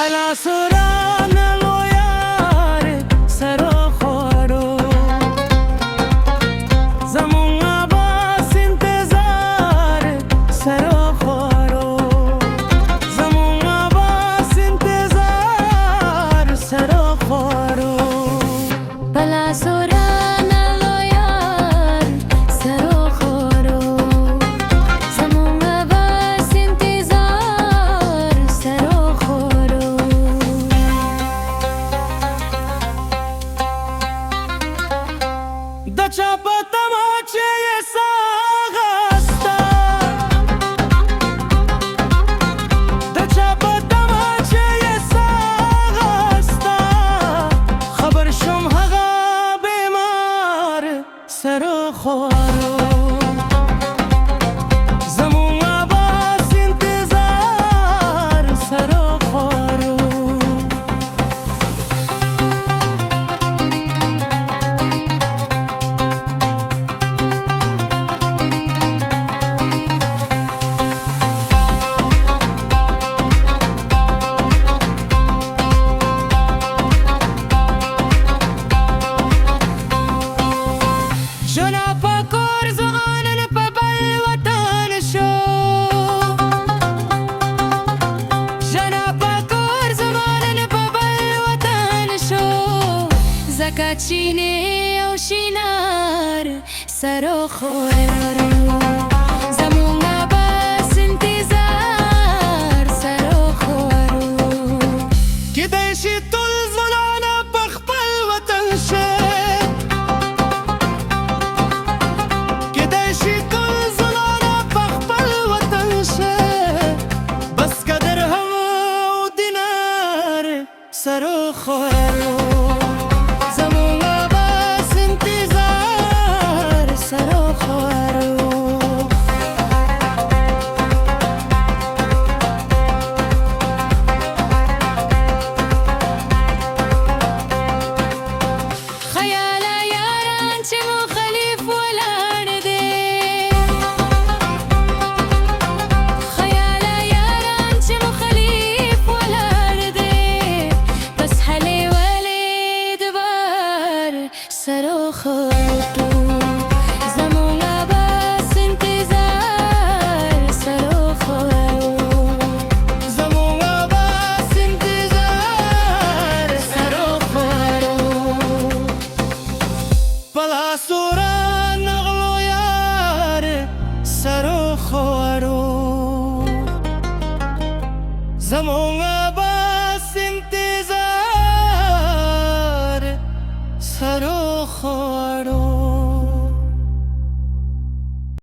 بلا سران لو یار سرو خورو زمون عباس انتظار سرو خورو زمون عباس انتظار سرو خورو بلا سران لو یار سرو خورو زمون عباس انتظار سرو خورو د چا په تماچه یې ساغستا د چا په تماچه یې ساغستا خبر شوم هغه بیمار سرو خورو زمون عباس انتظار سرو خورو جنا په کور ځوانان په بل وطن شو جنا په کور ځوانان په بل وطن شو زکه چینه او شینار سرو خورو زمون عباس انتظار سرو خورو کیدای شي ټول ځوانان په خپل وطن شي سرو خورو زمون عباس انتظار سرو خورو خیال یاران چې مخالف ولاړ دی خیال یاران چې مخالف ولاړ دی بس حلې ولې دبار سرو خورو زمون عباس انتظار سرو خورو زمون عباس انتظار سرو خورو بلا سوران نغلو یار سرو خورو زمون عباس